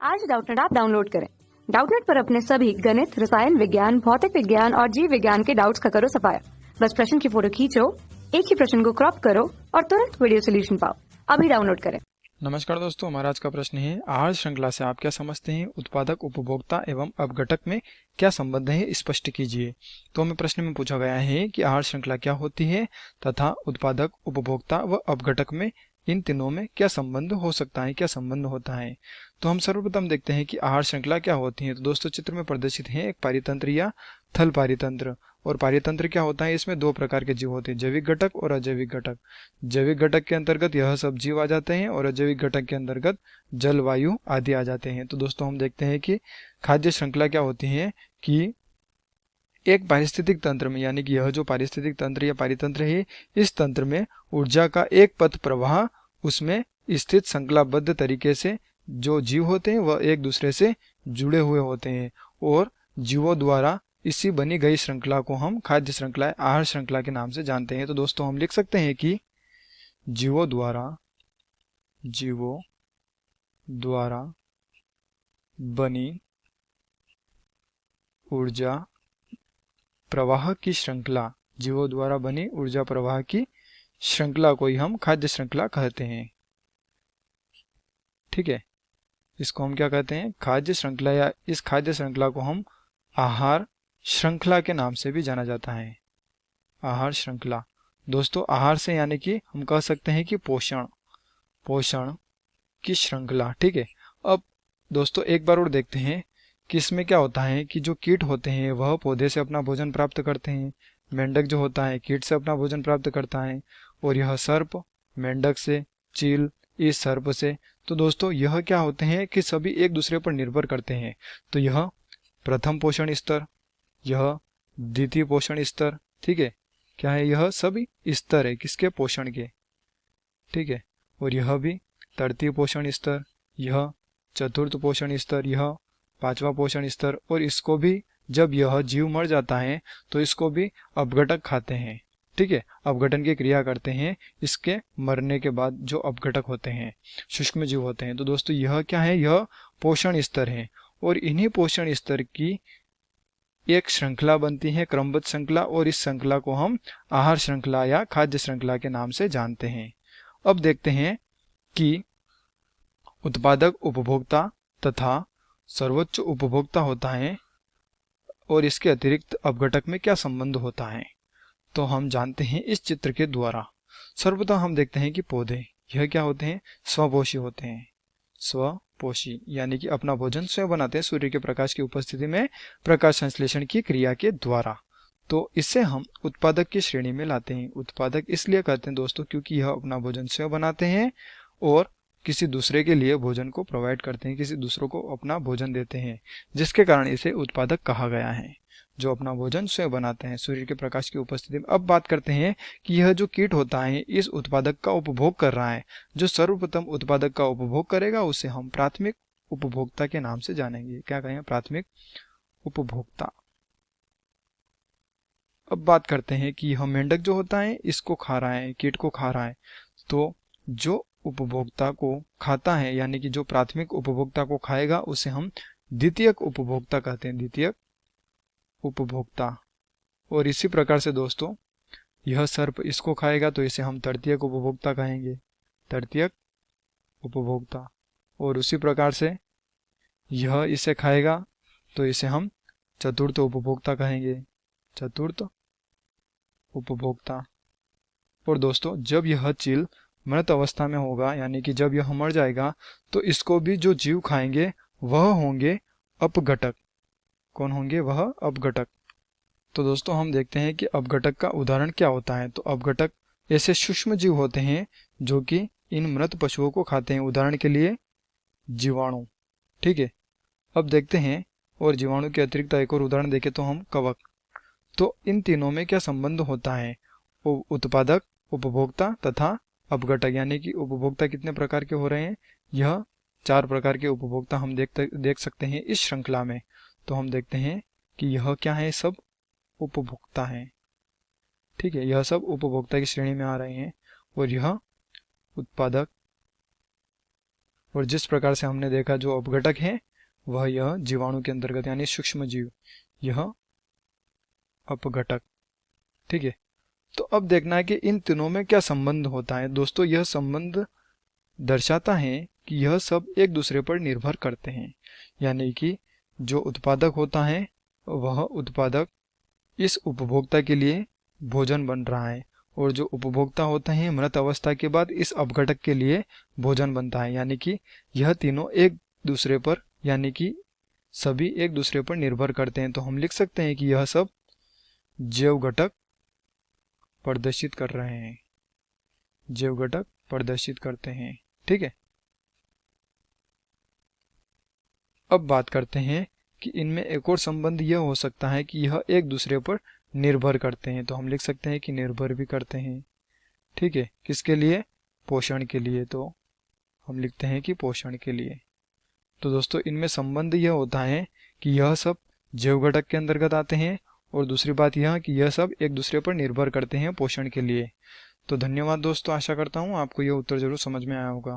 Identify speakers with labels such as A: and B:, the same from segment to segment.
A: आज Doubtnut app download करें। Doubtnut पर अपने सभी गणित, रसायन विज्ञान, भौतिक विज्ञान और जीव विज्ञान के डाउट्स का करो सफाया। बस प्रश्न की फोटो खींचो, एक ही प्रश्न को क्रॉप करो और तुरंत वीडियो सोल्यूशन पाओ। अभी डाउनलोड करें।
B: नमस्कार दोस्तों, हमारा आज का प्रश्न है आहार श्रृंखला से आप क्या समझते हैं? उत्पादक, उपभोक्ता एवं अपघटक में क्या संबंध है, स्पष्ट कीजिए। तो हमें प्रश्न में पूछा गया है कि आहार श्रृंखला क्या होती है तथा उत्पादक, उपभोक्ता व अपघटक में इन तीनों में क्या संबंध हो सकता है, क्या संबंध होता है। तो हम सर्वप्रथम देखते हैं कि आहार श्रृंखला क्या होती है। तो दोस्तों चित्र में प्रदर्शित है एक पारितंत्र या थल पारितंत्र। और पारितंत्र क्या होता है? इसमें दो प्रकार के जीव होते हैं, जैविक घटक और अजैविक घटक। जैविक घटक के अंतर्गत यह सब जीव आ जाते हैं और अजैविक घटक के अंतर्गत जल, वायु आदि आ जाते हैं। तो दोस्तों हम देखते हैं कि खाद्य श्रृंखला क्या होती है कि एक पारिस्थितिक तंत्र में, यानी कि यह जो पारिस्थितिक तंत्र या पारितंत्र है, इस तंत्र में ऊर्जा का एक पथ प्रवाह, उसमें स्थित श्रृंखलाबद्ध तरीके से जो जीव होते हैं वह एक दूसरे से जुड़े हुए होते हैं और जीवों द्वारा इसी बनी गई श्रृंखला को हम खाद्य श्रृंखला, आहार श्रृंखला के नाम से जानते हैं। तो दोस्तों हम लिख सकते हैं कि जीवों द्वारा बनी ऊर्जा प्रवाह की श्रृंखला, जीवों द्वारा बनी ऊर्जा प्रवाह की श्रृंखला को ही हम खाद्य श्रृंखला कहते हैं। ठीक है, इसको हम क्या कहते हैं? खाद्य श्रृंखला, या इस खाद्य श्रृंखला को हम आहार श्रृंखला के नाम से भी जाना जाता है। आहार श्रृंखला दोस्तों, आहार से यानी कि हम कह सकते हैं कि पोषण की श्रृंखला। ठीक है, अब दोस्तों एक बार और देखते हैं कि इसमें क्या होता है कि जो कीट होते हैं वह पौधे से अपना भोजन प्राप्त करते हैं, मेंढक जो होता है कीट से अपना भोजन प्राप्त करता है, और यह सर्प मेंढक से, चील इस सर्प से। तो दोस्तों यह क्या होते हैं कि सभी एक दूसरे पर निर्भर करते हैं। तो यह प्रथम पोषण स्तर, यह द्वितीय पोषण स्तर। ठीक है, क्या है? यह सभी स्तर है किसके? पोषण के। ठीक है, और यह भी तृतीय पोषण स्तर, यह चतुर्थ पोषण स्तर, यह पांचवा पोषण स्तर। और इसको भी जब यह जीव मर जाता है तो इसको भी अपघटक खाते हैं। ठीक है, अपघटन की क्रिया करते हैं इसके मरने के बाद जो अपघटक होते हैं, सूक्ष्म जीव होते हैं। तो दोस्तों यह क्या है? यह पोषण स्तर है और इन्हीं पोषण स्तर की एक श्रृंखला बनती है, क्रमबद्ध श्रृंखला, और इस श्रृंखला को हम आहार श्रृंखला या खाद्य श्रृंखला के नाम से जानते हैं। अब देखते हैं कि उत्पादक, उपभोक्ता तथा सर्वोच्च उपभोक्ता होता है और इसके अतिरिक्त अपघटक में क्या संबंध होता है। तो हम जानते हैं इस चित्र के द्वारा। सर्वप्रथम हम देखते हैं कि पौधे यह क्या होते हैं? स्वपोषी होते हैं। स्वपोषी यानी कि अपना भोजन स्वयं बनाते हैं सूर्य के प्रकाश की उपस्थिति में प्रकाश संश्लेषण की क्रिया के द्वारा। तो इससे हम उत्पादक की श्रेणी में लाते हैं। उत्पादक इसलिए कहते हैं दोस्तों क्योंकि यह अपना भोजन स्वयं बनाते हैं और किसी दूसरे के लिए भोजन को प्रोवाइड करते हैं, किसी दूसरों को अपना भोजन देते हैं, जिसके कारण इसे उत्पादक कहा गया है, जो अपना भोजन स्वयं बनाते हैं सूर्य के प्रकाश की उपस्थिति में। अब बात करते हैं कि यह जो कीट होता है इस उत्पादक का उपभोग कर रहा है। जो सर्वप्रथम उत्पादक का उपभोग करेगा उसे हम प्राथमिक उपभोक्ता के नाम से जानेंगे। क्या कहें? प्राथमिक उपभोक्ता। अब बात करते हैं कि यह मेंढक जो होता है इसको खा रहा है, कीट को खा रहा है। तो जो उपभोक्ता को खाता है, यानी कि जो प्राथमिक उपभोक्ता को खाएगा, उसे हम द्वितीयक उपभोक्ता कहते हैं, द्वितीयक उपभोक्ता। और इसी प्रकार से दोस्तों यह सर्प इसको खाएगा तो इसे हम तृतीयक उपभोक्ता कहेंगे, तृतीयक उपभोक्ता। और उसी प्रकार से यह इसे खाएगा तो इसे हम चतुर्थ उपभोक्ता कहेंगे, चतुर्थ उपभोक्ता। और दोस्तों जब यह चील मृत अवस्था में होगा, यानी कि जब यह मर जाएगा, तो इसको भी जो जीव खाएंगे वह होंगे अपघटक। कौन होंगे? वह अपघटक। तो दोस्तों हम देखते हैं कि अपघटक का उदाहरण क्या होता है। तो अपघटक ऐसे सूक्ष्म जीव होते हैं जो कि इन मृत पशुओं को खाते हैं। उदाहरण के लिए जीवाणु। ठीक है, अब देखते हैं, और जीवाणु के अतिरिक्त एक और उदाहरण देखें तो हम कवक। तो इन तीनों में क्या संबंध होता है? उत्पादक, उपभोक्ता तथा अपघटक। यानी कि उपभोक्ता कितने प्रकार के हो रहे हैं? यह 4 प्रकार के उपभोक्ता हम देख सकते हैं इस श्रृंखला में। तो हम देखते हैं कि यह क्या है? सब उपभोक्ता हैं। ठीक है, यह सब उपभोक्ता की श्रेणी में आ रहे हैं और यह उत्पादक और जिस प्रकार से हमने देखा जो अपघटक है वह यह जीवाणु के अंतर्गत यानी सूक्ष्म जीव, यह अपघटक। ठीक है, तो अब देखना है कि इन तीनों में क्या संबंध होता है। दोस्तों यह संबंध दर्शाता है कि यह सब एक दूसरे पर निर्भर करते हैं, यानी कि जो उत्पादक होता है वह उत्पादक इस उपभोक्ता के लिए भोजन बन रहा है, और जो उपभोक्ता होते हैं मृत अवस्था के बाद इस अपघटक के लिए भोजन बनता है, यानी कि यह तीनों एक दूसरे पर यानी कि सभी एक दूसरे पर निर्भर करते हैं। तो हम लिख सकते हैं कि यह सब जैव घटक प्रदर्शित कर रहे हैं, जैव घटक प्रदर्शित करते हैं। ठीक है, अब बात करते हैं कि इनमें एक और संबंध यह हो सकता है कि यह एक दूसरे पर निर्भर करते हैं। तो हम लिख सकते हैं कि निर्भर भी करते हैं। ठीक है, किसके लिए? पोषण के लिए। तो हम लिखते हैं कि पोषण के लिए। तो दोस्तों इनमें संबंध यह होता है कि यह सब जैव घटक के अंतर्गत आते हैं, और दूसरी बात यह कि यह सब एक दूसरे पर निर्भर करते हैं पोषण के लिए। तो धन्यवाद दोस्तों, आशा करता हूँ आपको यह उत्तर जरूर समझ में आया होगा।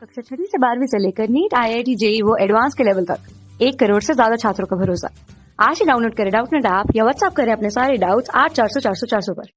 A: कक्षा 6 से 12वीं से लेकर नीट, IIT, JEE वो एडवांस के लेवल तक 1 करोड़ से ज्यादा छात्रों का भरोसा। आज ही डाउनलोड करें डाउटनेट ऐप या व्हाट्सएप करें अपने सारे डाउट्स 8400 400 400 पर।